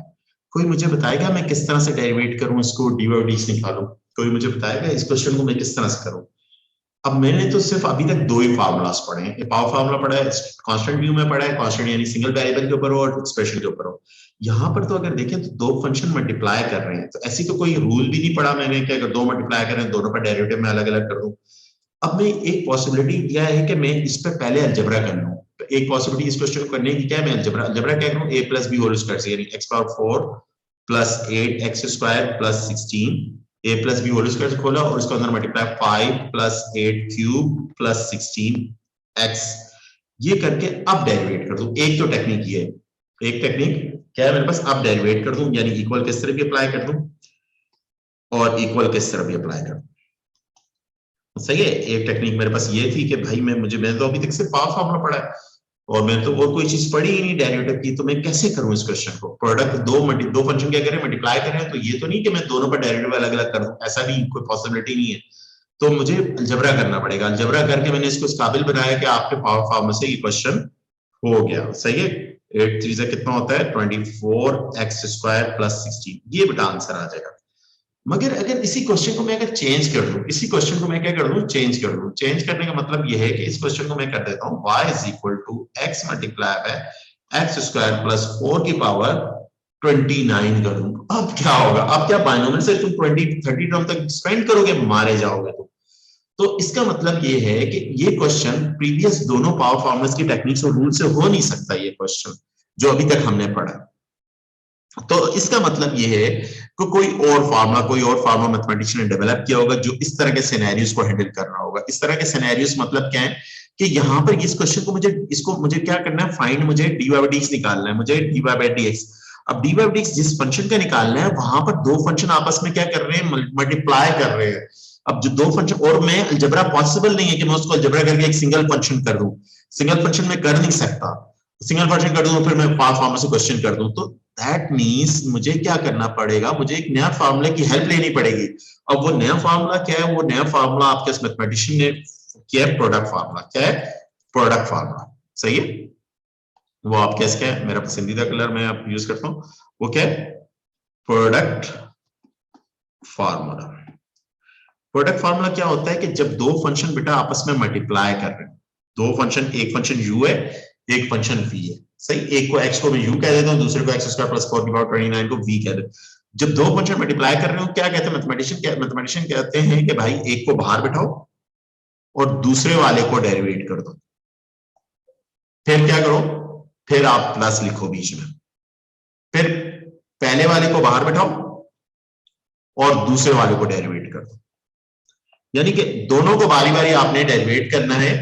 कोई मुझे बताएगा मैं किस तरह से डेरिवेट करूं इसको, डी बाई डी निकालूं? कोई मुझे बताएगा इस क्वेश्चन को मैं किस तरह से करूं? अब मैंने तो सिर्फ अभी तक 2 ही फार्मूलास पढ़े हैं, पावर फार्मूला पढ़ा है, कांस्टेंट व्यू में पढ़ा है, कांस्टेंट यानी सिंगल वेरिएबल के ऊपर हो और एक्सप्रेशन के ऊपर हो। यहाँ पर तो अगर देखें तो 2 फंक्शन मल्टीप्लाई कर रहे हैं, तो ऐसी तो कोई रूल भी नहीं पढ़ा मैंने कि अगर 2 मल्टीप्लाई कर रहे हैं दोनों पर डेरिवेटिव में अलग अलग कर दूं। अब मैं एक पॉसिबिलिटी क्या है कि मैं इस पर पहले अलजेब्रा कर लूं। तो एक पॉसिबिलिटी इस क्वेश्चन को करने की क्या है, मैं अलजेब्रा क्या करूं, a plus b whole square से, यानी x power 4 plus 8 x square plus 16, a plus b whole square से खोला और इसके अंदर multiply 5 plus 8 cube plus 16 x, ये करके अब डेरिवेट कर दूं। एक तो टेक्निक ये है, एक टेक्निक क्या है मेरे पास, अब डेरिवेट कर दूं, यानी इक्वल किस तरह भी अप्लाई कर दूं और इक्वल किस तरह भी अप्लाई कर दूं। सही है, एक टेक्निक मेरे पास ये थी कि भाई मैंने तो अभी तक सिर्फ पावर फार्मूला पढ़ा है और मैं तो और कोई चीज पढ़ी ही नहीं डेरिवेटिव की, तो मैं कैसे करूं इस क्वेश्चन को। प्रोडक्ट दो फंक्शन क्या करें, मल्टीप्लाई करें, तो ये तो नहीं कि मैं दोनों पर डेरिवेटिव अलग अलग कर दूं, ऐसा भी कोई पॉसिबिलिटी नहीं है। तो मुझे अलजेब्रा करना पड़ेगा, अलजेब्रा करके मैंने इसको इस काबिल बनाया कि आपके पावर फार्मूला से ये क्वेश्चन हो गया। सही है, 8 3 से कितना होता है, 24x स्क्वायर प्लस 16, ये बेटा आंसर आ जाएगा। मगर अगर इसी क्वेश्चन को मैं अगर चेंज कर दूं, इसी क्वेश्चन को मैं क्या कर दूं, चेंज कर दूं, चेंज करने का मतलब यह है कि इस क्वेश्चन को मैं कर देता हूं y is equal to x multiply by x square plus 4 की पावर 29 कर दूं। अब क्या होगा, अब क्या बाइनोमियल से तुम 20-30 टर्म तक स्पेंड करोगे, मारे जाओगे तुम। तो इसका मतलब ये है कि ये क्वेश्चन प्रीवियस दोनों पावर फॉर्मुलास की टेक्निक्स और रूल से हो नहीं सकता, ये क्वेश्चन जो अभी तक हमने पढ़ा। तो इसका मतलब ये है कि कोई और फार्मूला मैथमेटिशियन ने डेवलप किया होगा जो इस तरह के सिनेरियोस को हैंडल कर रहा होगा। इस तरह के सिनेरियोस मतलब क्या है कि यहाँ पर इस क्वेश्चन को मुझे क्या करना है, फाइंड, मुझे डी बाई डीएक्स निकालना है, मुझे डी बाई डीएक्स। अब डी बाई डीएक्स जिस फंक्शन का निकालना है वहां पर 2 फंक्शन आपस में क्या कर रहे हैं, मल्टीप्लाई कर रहे हैं। अब जो 2 फंक्शन, और मैं अलजेब्रा पॉसिबल नहीं है कि मैं उसको अलजेब्रा करके एक सिंगल फंक्शन कर दूं, सिंगल फंक्शन में कर नहीं सकता, सिंगल फंक्शन कर दूं फिर मैं पावर फार्मूला से क्वेश्चन कर दूं, तो दैट मींस मुझे क्या करना पड़ेगा, मुझे एक नया फार्मूला की हेल्प लेनी पड़ेगी। अब वो नया फार्मूला क्या है, वो नया फार्मूला आपके मैथमेटिशियन ने किया है प्रोडक्ट फार्मूला। क्या है, प्रोडक्ट फार्मूला। सही है, वो आपके इसका है, मेरा पसंदीदा कलर मैं आप यूज करता हूं, वो क्या है, प्रोडक्ट फार्मूला। प्रोडक्ट फार्मूला क्या होता है कि जब 2 फंक्शन बेटा आपस में मल्टीप्लाई कर रहे हैं, 2 फंक्शन, एक फंक्शन u है, एक फंक्शन v है। सही, एक को x को मैं u कह देता हूं, दूसरे को x स्क्वायर प्लस 4 की पावर 29 को v कह देता हूं। जब 2 फंक्शन मल्टीप्लाई कर रहे हो क्या कहते हैं मैथमेटिशियन कहते हैं कि भाई एक को बाहर बिठाओ और दूसरे वाले को डेरिवेट कर दो। फिर क्या करो, फिर आप प्लस लिखो बीच में, फिर पहले वाले को बाहर बिठाओ और दूसरे वाले को डेरिवेट कर दो। यानी कि दोनों को बारी बारी आपने डेरिवेट करना है,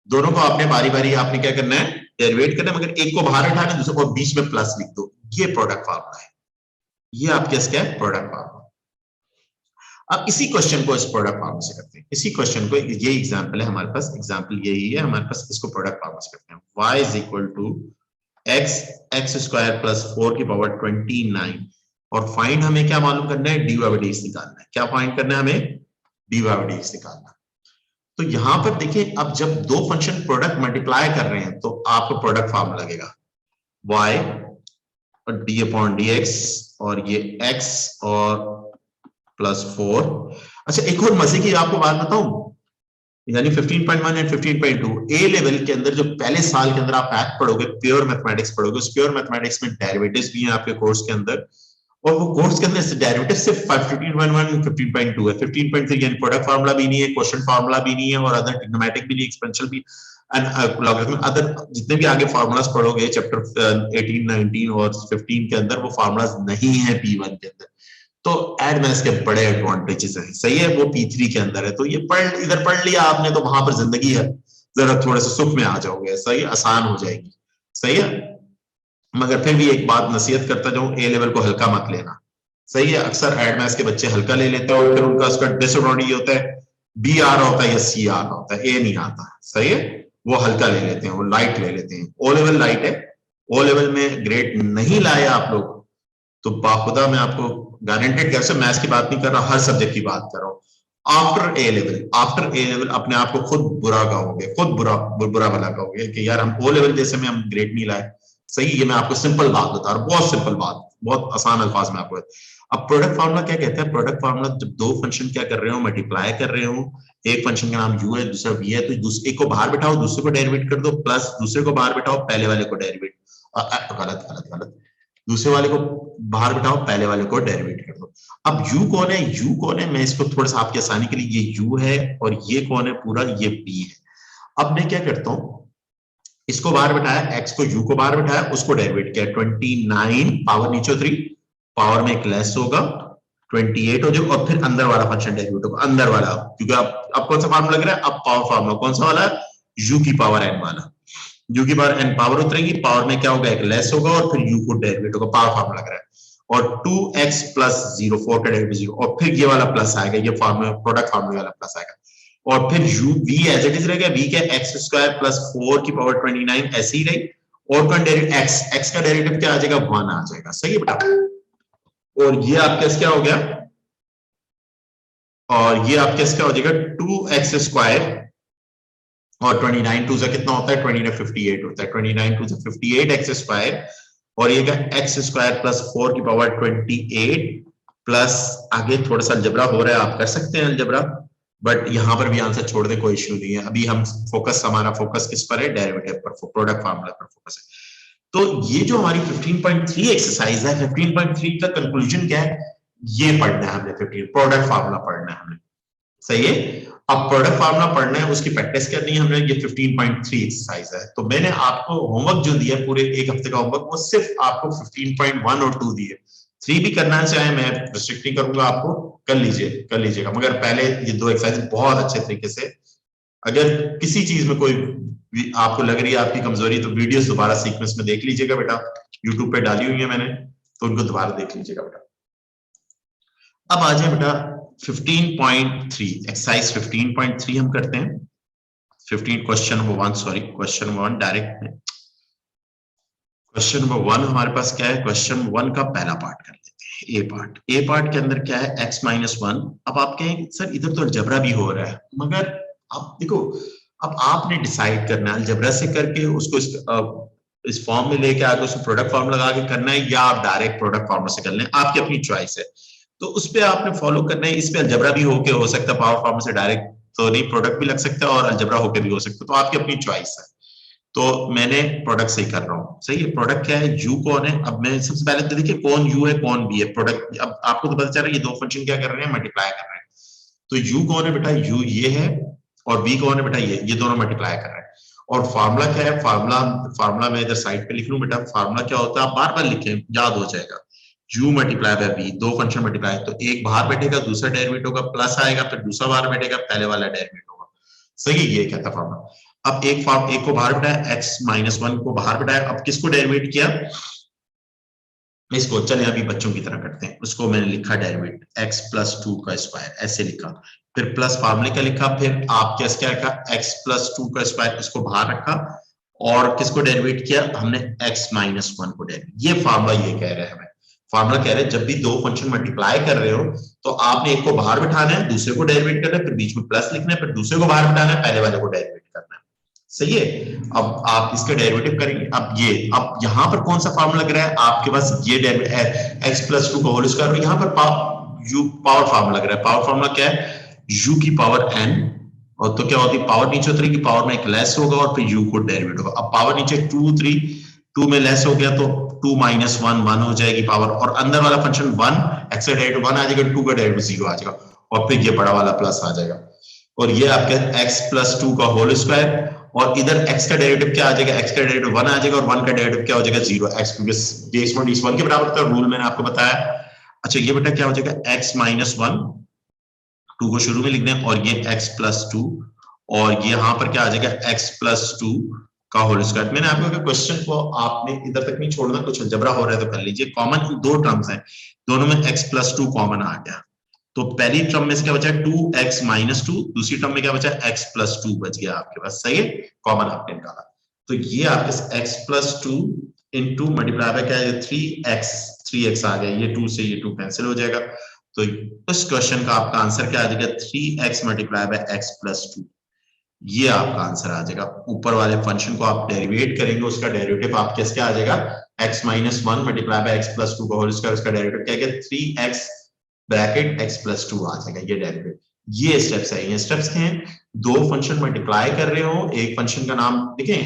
दोनों को आपने बारी बारी आपने क्या करना है, डेरिवेट करना है, मगर एक को बाहर उठाना, दूसरे को बीच में प्लस लिख दो। ये प्रोडक्ट फार्मूला है, ये आपके क्या है, प्रोडक्ट फार्मूला। अब इसी क्वेश्चन को इस प्रोडक्ट फार्मूला से करते हैं, इसी क्वेश्चन को, ये एग्जांपल है हमारे पास, एग्जांपल यही है हमारे पास, इसको प्रोडक्ट फार्मूला से करते हैं। y is equal to x square plus 4 की पावर 29, और फाइंड हमें क्या मालूम करना है, dy बाई dx निकालना है। क्या फाइंड करना है हमें, dy बाई dx निकालना। तो यहां पर देखिए, अब जब दो फंक्शन प्रोडक्ट मल्टीप्लाई कर रहे हैं तो आपको प्रोडक्ट फार्मूला लगेगा y और d अपॉन dx, और ये x और प्लस 4। अच्छा, एक और मजे की आपको बात बताऊं, यानी 15.1 एंड 15.2 ए लेवल के अंदर जो पहले साल के अंदर आप मैथ पढ़ोगे, प्योर मैथमेटिक्स पढ़ोगे, उस प्योर मैथमेटिक्स में डेरिवेटिव्स भी हैं आपके कोर्स के अंदर, और वो कोर्स के अंदर डेरिवेटिव सिर्फ 15.1 15.2 है। 15.3 यानी प्रोडक्ट फार्मूला भी नहीं है, क्वोशिएंट फार्मूला भी नहीं है, और अदर ट्रिग्नोमेट्रिक भी नहीं, एक्सपेंशियल भी, एंड लॉगरिथम, अदर जितने भी आगे फार्मूलाज पढ़ोगे चैप्टर 18 19 और 15 के अंदर, वो फार्मूलाज नहीं है P1 के अंदर। तो एडवांस के बड़े एडवांटेजेस हैं, सही है, वो P3 के अंदर है। तो ये इधर पढ़ लिया आपने तो वहां पर जिंदगी है, जरा थोड़े से सुख में आ जाओगे, सही, आसान हो जाएगी, सही है। मगर फिर भी एक बात नसीहत करता जाऊं, ए लेवल को हल्का मत लेना, सही है। अक्सर एडवांस के बच्चे हल्का ले लेते हैं, और फिर उनका उसका डिसऑर्डर होता है, बी आ रहा होता है या सी आ रहा होता है, ए नहीं आता, सही है, वो हल्का ले लेते हैं, वो लाइट ले लेते हैं। ओ लेवल लाइट है, ओ लेवल में ग्रेड नहीं लाए आप लोग तो बाखुदा मैं आपको गारंटेड, कैसे मैथ्स की बात नहीं कर रहा, हर सब्जेक्ट की बात कर रहा हूँ, आफ्टर ए लेवल अपने आप को खुद बुरा कहोगे, खुद बुरा भला कहोगे कि यार हम ओ लेवल जैसे में हम ग्रेड नहीं लाए, सही। ये मैं आपको सिंपल बात बता रहा हूँ, बहुत सिंपल बात, बहुत आसान अल्फाज में आपको। अब प्रोडक्ट फार्मूला क्या कहता है, प्रोडक्ट फार्मूला जब दो फंक्शन क्या कर रहे हो, मल्टीप्लाई कर रहे हो, एक फंक्शन का नाम u है, दूसरा v है, तो दूसरे एक को बाहर बिठाओ, दूसरे को डेरिवेट कर दो, प्लस दूसरे को बाहर बिठाओ, पहले वाले को डेरिवेट, गलत गलत गलत, दूसरे वाले को बाहर बिठाओ, पहले वाले को डेरिवेट कर दो। अब u कौन है, u कौन है, मैं इसको थोड़ा सा आपकी आसानी के लिए, ये u है और ये कौन है पूरा, ये p है। अब मैं क्या करता हूं, इसको बाहर बिठाया, x को u को बाहर बिठाया, उसको डेरिवेट किया, 29 पावर नीचे 3, पावर में एक लेस होगा, 28 हो जाएगा, और फिर अंदर वाला फंक्शन डेरिवेट होगा, अंदर वाला, क्योंकि अब कौन सा फार्मूला लग रहा है, अब पावर फार्मूला कौन सा वाला है, u की पावर n वाला, u की पावर n पावर उतरेगी, पावर में क्या होगा, एक लेस होगा, और फिर u को डेरिवेट होगा, पावर फार्मूला लग रहा है, और 2x प्लस 0, 4 का डेरिवेटिव 0, और फिर ये वाला प्लस आएगा, ये फार्मूला प्रोडक्ट फार्मूला वाला प्लस आएगा, और फिर u v as it is रहेगा, v के x स्क्वायर प्लस 4 की पावर 29 ऐसे ही रही, और का डेरिवेटिव x का डेरिवेटिव क्या आ जाएगा, 1 आ जाएगा, सही है बेटा। और ये आपके क्या हो गया, और ये आपके क्या हो जाएगा, 2x स्क्वायर, और 29 टू से कितना होता है, 29 58 होता है, 29 टू से 58 x स्क्वायर, और ये क्या, x स्क्वायर प्लस 4 की पावर 28 प्लस, आगे थोड़ा सा अलजबरा हो रहा है, आप कर सकते हैं अलजबरा, बट यहां पर भी आंसर छोड़ दे, कोई इश्यू नहीं है। अभी हम हमारा फोकस किस पर है, डेरिवेटिव पर, प्रोडक्ट फार्मूला पर फोकस है। तो ये जो हमारी 15.3 एक्सरसाइज है, 15.3 का कंक्लूजन क्या है, ये पढ़ना है हमने, 15 प्रोडक्ट फार्मूला पढ़ना है हमने, सही है। अब प्रोडक्ट फार्मूला पढ़ना है, उसकी प्रैक्टिस करनी है हमने, ये 15.3 एक्सरसाइज है। तो मैंने आपको होमवर्क जो दिया पूरे एक हफ्ते का होमवर्क, वो सिर्फ आपको 15.1 और 2 दिए, 3 भी करना चाहे मैं रिस्ट्रिक्ट नहीं करूंगा आपको, कर लीजिएगा, मगर पहले ये दो एक्सरसाइज बहुत अच्छे तरीके से, अगर किसी चीज में कोई आपको लग रही है आपकी कमजोरी, तो वीडियोस दोबारा सीक्वेंस में देख लीजिएगा बेटा, यूट्यूब पे डाली हुई है मैंने, तो उनको दोबारा देख लीजिएगा बेटा। अब आ जाए बेटा 15.3 एक्सरसाइज 15.3 हम करते हैं, 15 question number 1, sorry question number 1 direct में, क्वेश्चन नंबर 1 हमारे पास क्या है, क्वेश्चन 1 का पहला पार्ट कर लेते हैं, ए पार्ट के अंदर क्या है, x-1। अब आप कहेंगे सर इधर तो अलजबरा भी हो रहा है, मगर आप देखो, अब आपने डिसाइड करना है अलजबरा से करके उसको इस फॉर्म में लेके आके उसको प्रोडक्ट फॉर्म लगा के करना है, या आप डायरेक्ट प्रोडक्ट फॉर्म से कर लें, आपकी अपनी चॉइस है। तो उस पर आपने फॉलो करना है, इस पे अलजबरा भी होके हो सकता है, पावर फॉर्म से डायरेक्ट तो नहीं, प्रोडक्ट भी लग सकता है और अलजबरा होके भी हो सकता है, तो आपकी अपनी चॉइस है। तो मैंने प्रोडक्ट से ही कर रहा हूँ, सही है। प्रोडक्ट क्या है, u कौन है, अब मैं सबसे पहले तो देखिए कौन u है कौन v है, प्रोडक्ट अब आपको तो पता चल रहा है ये दो फंक्शन क्या कर रहे हैं, मल्टीप्लाई कर रहे हैं। तो u कौन है बेटा, u ये है, और v कौन है बेटा, ये दोनों मल्टीप्लाई कर रहे हैं। और फार्मूला क्या है, फार्मूला मैं इधर साइड पे लिख लूं बेटा, फार्मूला क्या होता है आप बार बार लिखें, याद हो जाएगा, u मल्टीप्लाई बाय v, दो फंक्शन मल्टीप्लाई, तो एक बाहर बैठेगा दूसरा डेरिवेट होगा, प्लस आएगा, फिर दूसरा बाहर बैठेगा पहले वाला डेरिवेट होगा, सही है, ये क्या था फार्मूला। अब एक को बाहर बिठाया, x-1 को बाहर बिठाया, अब किसको डेरिवेट किया, इसको। चले अभी बच्चों की तरह करते हैं, उसको मैंने लिखा डेरिवेट x+2 का स्क्वायर, ऐसे लिखा, फिर प्लस फार्मूले का लिखा, फिर आप क्या रखा, x+2 का स्क्वायर, इसको बाहर रखा, और किसको डेरिवेट किया हमने, x-1 को डेरिवेट। ये फार्मूला ये कह रहे हैं हमें, फार्मूला कह रहे हैं जब भी दो फंक्शन मल्टीप्लाई कर रहे हो तो आपने एक को बाहर बिठाना है, दूसरे को डेरिवेट करना है, फिर बीच में प्लस लिखना है, फिर दूसरे को बाहर बिठाना है, पहले वाले को डेरिवेट करना है। सही है। अब आप इसका डेरिवेटिव करेंगे, अब यहां पर कौन सा फार्मूला लग रहा है आपके पास, ये x+2 का होल स्क्वायर, और यहां पर पावर फार्मूला लग रहा है। पावर फार्मूला क्या है, u की पावर n, और तो क्या होती है, पावर नीचे उतरेगी, पावर में एक लेस होगा और फिर u को डेरिवेट होगा। अब पावर नीचे 2 3 2 में लेस हो गया तो 2 - 1 1 हो जाएगी पावर, और अंदर वाला फंक्शन 1, x का डेरिवेटिव 1 आ जाएगा, 2 का डेरिवेटिव 0 आ जाएगा, और फिर ये बड़ा वाला प्लस आ जाएगा, और ये आपके x+2 का होल स्क्वायर, और इधर x का डेरिवेटिव क्या आ जाएगा, x का डेरिवेटिव 1 आ जाएगा, और 1 का डेरिवेटिव क्या हो जाएगा, 0, x, क्योंकि x 1 के बराबर था, रूल मैंने आपको बताया। अच्छा ये बेटा क्या हो जाएगा, x-1, 2 को शुरू में लिख दें, और ये x+2, और ये यहां पर क्या आ जाएगा, x+2 का होल स्क्वायर। मैंने आपको कहा क्वेश्चन को आपने इधर तक नहीं छोड़ना, कुछ अलजबरा हो रहा है तो कर लीजिए। कॉमन दो टर्म्स हैं, दोनों में x+2 कॉमन आ गया, तो पहली टर्म में से क्या बचा, 2x-2, दूसरी टर्म में क्या बचा, x+2 बच गया आपके पास। सही है, कॉमन आपने निकाला, तो ये आपके x+2 इंटू मल्टीप्लाई बाय क्या है, 3x आ गया, ये 2 से ये 2 कैंसिल हो जाएगा, तो इस क्वेश्चन का आपका आंसर क्या आ जाएगा, 3x मल्टीप्लाई बाय x+2, ये आपका आंसर आ जाएगा। ऊपर वाले फंक्शन को आप डेरिवेट करेंगे, उसका डेरिवेटिव आप क्या आ जाएगा, x-1 मल्टीप्लाई बाय x+2 का होल स्क्वायर, उसका डेरिवेटिव क्या है, 3x ब्रैकेट x+2 आ जाएगा, ये डेरिवेटिव। ये स्टेप्स है, ये स्टेप्स हैं, दो फंक्शन मल्टीप्लाई कर रहे हो, एक फंक्शन का नाम देखें,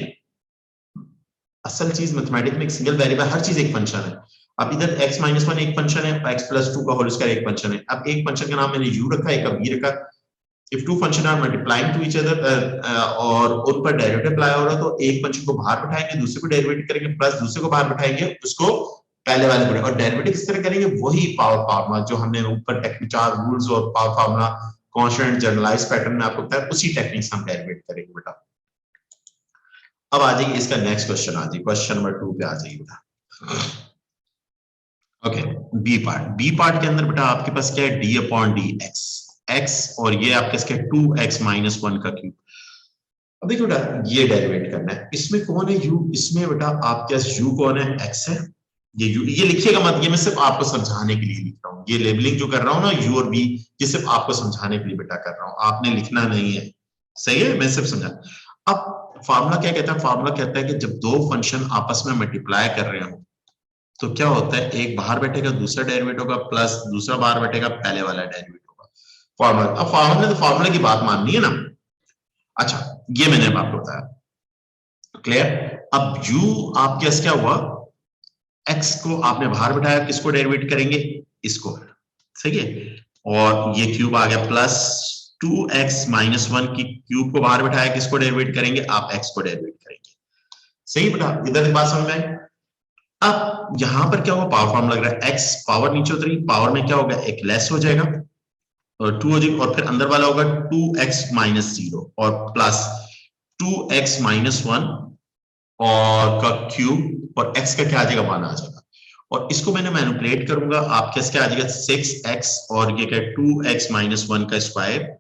असल चीज मैथमेटिक्स में एक सिंगल वेरिएबल, हर चीज एक फंक्शन है। अब इधर x-1 एक फंक्शन है, x+2 का होल स्क्वायर एक फंक्शन है। अब एक फंक्शन का नाम मैंने u रखा है, एक v रखा। If two function are multiplying to each other, और उन पर डेरिवेटिव अप्लाई हो रहा है, तो एक फंक्शन को बाहर बिठाएंगे, दूसरे को डेरिवेट करेंगे, प्लस दूसरे को बाहर बिठाएंगे, उसको पहले वाले को, और डेरिवेटिव किस तरह करेंगे, वही पावर फार्मूला जो हमने ऊपर टेक्निक 4 रूल्स और power formula constant generalize pattern में आपको बताया, उसी टेक्निक से हम डेरिवेट करेंगे बेटा। अब आ जाइए इसका नेक्स्ट क्वेश्चन, आ जाइए क्वेश्चन नंबर 2 पे आ जाइए बेटा। ओके, बी पार्ट के अंदर बेटा आपके पास क्या है, d/dx, x, और ये आपके इसके 2x-1 का क्यूब। अब देखो बेटा ये डेरिवेट करना है, इसमें कौन है u, इसमें बेटा आपके पास u कौन है, x है, ये u, ये लिखिएगा मत, ये मैं सिर्फ आपको समझाने के लिए लिख रहा हूँ, ये लेबलिंग जो कर रहा हूँ ना u और v, ये सिर्फ आपको समझाने के लिए बेटा कर रहा हूँ, आपने लिखना नहीं है। सही है, मैं सिर्फ समझा। अब फार्मूला क्या कहता है, फार्मूला कहता है कि जब दो फंक्शन आपस में मल्टीप्लाई कर रहे हो तो क्या होता है, एक बाहर बैठेगा दूसरा डेरिवेट होगा, प्लस दूसरा बाहर बैठेगा पहले वाला डेरिवेट होगा। फार्मूला, अब फार्मूला तो फार्मूला की बात माननी है ना। अच्छा ये मैंने आपको बताया, क्लियर। अब u आपके पास क्या हुआ, x को आपने बाहर बिठाया, किसको डेरिवेट करेंगे, इसको, सही है, और ये क्यूब आ गया, प्लस 2x-1 की क्यूब को बाहर बिठाया, किसको डेरिवेट करेंगे, आप x को डेरिवेट करेंगे। सही बेटा, इधर बात समझ में आई। अब यहां पर क्या होगा, पावर फॉर्म लग रहा है, x पावर नीचे उतरी, पावर में क्या होगा, एक लेस हो जाएगा, और 2 हो जाएगा, और फिर अंदर वाला होगा 2x-0 और प्लस 2x-1 और का क्यूब, और x का क्या आ जाएगा, 1 आ जाएगा, और इसको मैंने मैनिपुलेट करूंगा, आपके क्या आ जाएगा, 6x, और ये क्या 2x-1 का स्क्वायर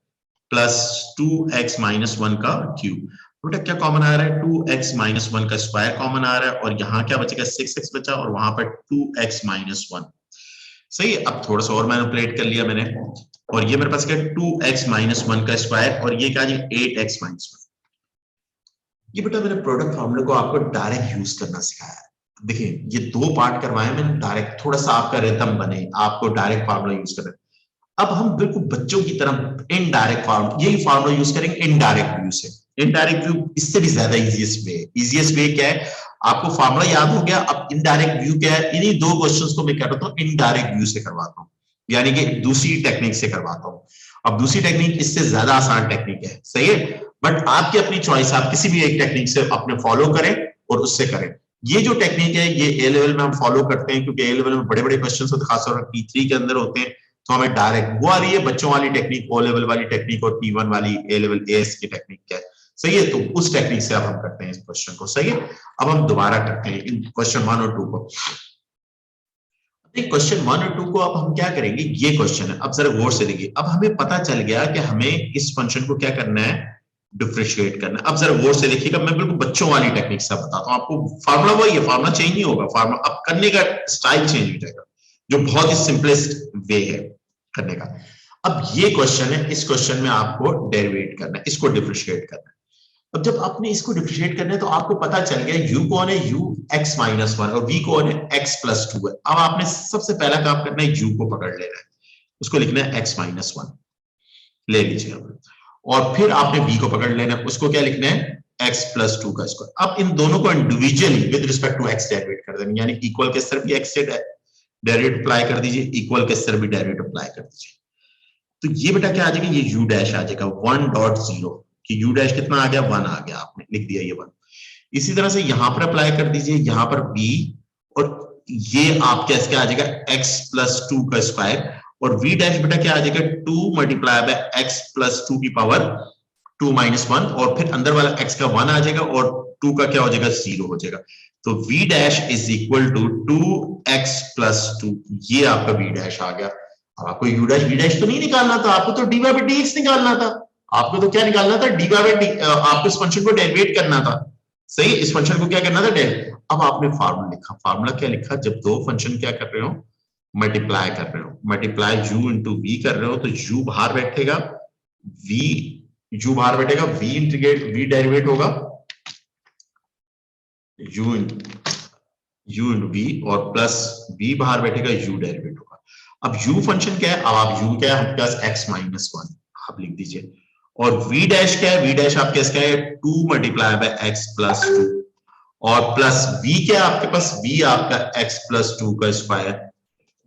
प्लस 2x-1 का क्यूब। बेटा क्या कॉमन आ रहा है, 2x-1 का स्क्वायर कॉमन आ रहा है, और यहाँ क्या बचेगा, 6x बचा, और वहां पर 2x-1। सही है, अब थोड़ा सा और मैनिपुलेट कर लिया मैंने, और ये मेरे पास क्या 2x-1 का स्क्वायर, और ये क्या 8x-1। ये बेटा मैंने प्रोडक्ट फार्मूले को आपको डायरेक्ट यूज करना सिखाया है। देखिए ये दो पार्ट करवाए मैंने डायरेक्ट, थोड़ा सा आपका रिदम बने, आपको डायरेक्ट फार्मूला यूज करना। अब हम बिल्कुल बच्चों की तरह इनडायरेक्ट फार्मूला, यही फार्मूला यूज करेंगे इनडायरेक्ट व्यू से। इनडायरेक्ट व्यू इससे भी ज्यादा इजीएस्ट वे क्या है, आपको फार्मूला याद हो गया, अब इनडायरेक्ट व्यू क्या है, इन्हीं दो क्वेश्चंस को मैं कर रहा हूं इनडायरेक्ट व्यू से करवाता हूं, यानी कि दूसरी टेक्निक से करवाता हूं। अब दूसरी टेक्निक इससे ज्यादा आसान टेक्निक है, सही है, बट आपकी अपनी चॉइस, आप किसी भी एक टेक्निक से अपने फॉलो करें और उससे करें। ये जो टेक्निक है ये ए लेवल में हम फॉलो करते हैं, क्योंकि ए लेवल में बड़े बड़े क्वेश्चन होते हैं, खासतौर पर T3 के अंदर होते हैं, तो हमें डायरेक्ट वो आ रही है बच्चों वाली टेक्निक, ओ लेवल वाली टेक्निक, और T1 वाली ए लेवल एएस की टेक्निक क्या है, सही है, तो उस टेक्निक से अब हम करते हैं इस क्वेश्चन को। सही है, अब हम दोबारा करते हैं इन क्वेश्चन 1 और 2 को। क्वेश्चन 1 और 2 को अब हम क्या करेंगे, ये क्वेश्चन है, अब जरा गौर से देखिए। अब हमें पता चल गया कि हमें इस फंक्शन को क्या करना है, डिफरेंशिएट करना है। अब जरा गौर से देखिएगा, मैं बिल्कुल बच्चों वाली टेक्निक से बताता हूं आपको। फार्मूला वही है, फार्मूला चेंज नहीं होगा, फार्मूला अब करने का स्टाइल चेंज हो जाएगा, जो बहुत ही सिंपलेस्ट वे है करने का। अब ये क्वेश्चन है, इस क्वेश्चन में आपको डेरिवेट करना है, इसको डिफरेंशिएट करना है। अब जब आपने इसको डिफरेंशिएट करना है तो आपको पता चल गया u कौन है, u x माइनस 1 और v कौन है, x प्लस 2 है। अब आपने सबसे पहला काम करना है, u को पकड़ लेना है, उसको लिखना है x माइनस 1 ले लीजिए। और फिर आपने v को पकड़ लेना है, उसको क्या लिखना है, x प्लस 2 का स्क्वायर। अब इन दोनों को individually with respect to x derivate कर देना, यानी इक्वल के स्तर भी x से डेरिवेट अप्लाई कर दीजिए, इक्वल के स्तर भी डेरिवेट अप्लाई कर दीजिए। तो ये बेटा क्या आ जाएगा, ये u डैश आ जाएगा 1.0 कि u डैश कितना आ गया, 1 आ गया, आपने लिख दिया ये 1। इसी तरह से यहां पर अप्लाई कर दीजिए, यहां पर b, और ये आपके क्या आ जाएगा, x प्लस 2 का स्क्वायर, और v डैश बेटा क्या आ जाएगा, 2 मल्टीप्लाई बाय x प्लस 2 की पावर 2 माइनस 1, और फिर अंदर वाला x का 1 आ जाएगा और 2 का क्या हो जाएगा, 0 हो जाएगा। तो v dash is equal to 2x plus 2, ये आपका v डैश आ गया। अब आपको u डैश v डैश तो नहीं निकालना था, आपको तो dy by dx निकालना था। आपको तो क्या निकालना था, dy by आपको इस फंक्शन को डेरिवेट करना था। सही, इस फंक्शन को क्या करना था, डेरिवेट। अब आपने फार्मूला लिखा, फार्मूला क्या लिखा, जब दो फंक्शन क्या कर रहे हो, मल्टीप्लाई कर रहे हो, मल्टीप्लाई u इंटू v कर रहे हो, तो u बाहर बैठेगा, v u बाहर बैठेगा, v इंटीग्रेट v डेरिवेट होगा u इंटू v, और प्लस v बाहर बैठेगा, u डेरिवेट होगा। अब u फंक्शन क्या है, अब आप u क्या है, हमारे पास x माइनस 1 आप लिख दीजिए, और v डैश क्या है, v डैश आपके पास क्या है, 2 मल्टीप्लाई बाय x प्लस 2, और प्लस v क्या है आपके पास, v आपका x प्लस 2 का स्क्वायर,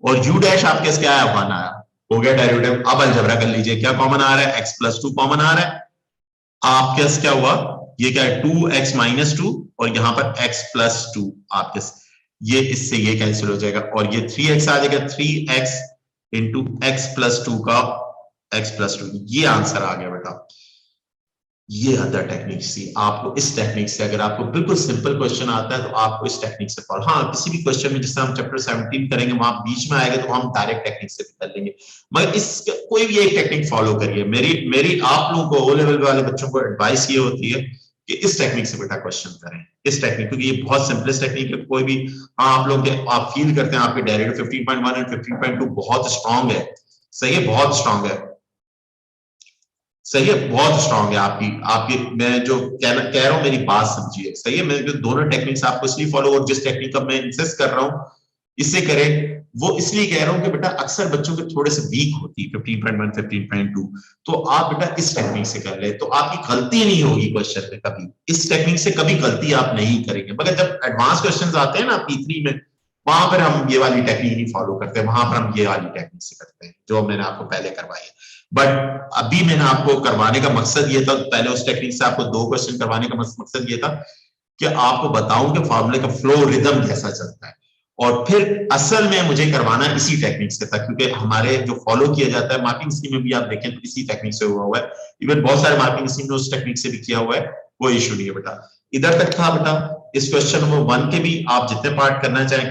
और u डैश आपके पास क्या है, 1 आया, हो गया डेरिवेटिव। अब अलजेब्रा कर लीजिए, क्या कॉमन आ रहा है, x प्लस 2 कॉमन आ रहा है, आपके पास क्या हुआ, ये क्या है, 2x माइनस 2, और यहां पर x प्लस 2 आपके, ये इससे ये कैंसिल हो जाएगा, और ये 3x आ जाएगा, 3x इंटू x प्लस 2 का x प्लस 2, ये आंसर आ गया बेटा। ये अदर टेक्निक सी, आपको इस टेक्निक से, अगर आपको बिल्कुल सिंपल क्वेश्चन आता है तो आपको इस टेक्निक से फॉलो, हाँ किसी भी क्वेश्चन में जिससे हम चैप्टर 17 करेंगे वहां बीच में आएगा तो हम डायरेक्ट टेक्निक से भी कर लेंगे, मगर इस कोई भी एक टेक्निक फॉलो करिए। मेरी आप लोगों को, ओ लेवल वाले बच्चों को एडवाइस ये होती है कि इस टेक्निक से बेटा क्वेश्चन करें, इस टेक्निक, क्योंकि ये बहुत सिंपलेस्ट टेक्निक है। कोई भी, हाँ आप लोग आप फील करते हैं आपके डेरिवेटिव 15.1 और 15.2 बहुत स्ट्रांग है, सही है, बहुत स्ट्रांग है, सही है, बहुत स्ट्रांग है आपकी आपकी मैं जो कह रहा हूं मेरी बात समझिए, सही है। मैं दोनों टेक्निक्स आपको इसलिए फॉलो, और जिस टेक्निक का मैं इंसिस्ट कर रहा हूं इससे करें, वो इसलिए कह रहा हूं कि बेटा अक्सर बच्चों के थोड़े से वीक होती है 15.1 15.2, तो आप बेटा इस टेक्निक से कर ले तो आपकी गलती नहीं होगी क्वेश्चन में, कभी इस टेक्निक से कभी गलती आप नहीं करेंगे। मगर जब एडवांस क्वेश्चंस आते हैं ना P3 में, वहां पर हम ये वाली टेक्निक नहीं फॉलो करते, वहां पर हम ये वाली टेक्निक से करते हैं जो मैंने आपको पहले करवाई है। बट अभी मैंने आपको करवाने का मकसद ये था, पहले उस टेक्निक से आपको 2 क्वेश्चन करवाने का मकसद ये था कि आपको बताऊं कि फॉर्मूले का फ्लो रिदम कैसा चलता है, और फिर असल में मुझे करवाना इसी टेक्निक से था, क्योंकि हमारे जो फॉलो किया जाता है मार्किंग स्कीम में भी आप देखें तो इसी टेक्निक से हुआ हुआ है, इवन बहुत सारे मार्किंग स्कीम में उस टेक्निक से भी किया हुआ है, कोई इशू नहीं है बेटा। इधर तक था बेटा, इस क्वेश्चन नंबर 1 के भी आप जितने पार्ट करना चाहें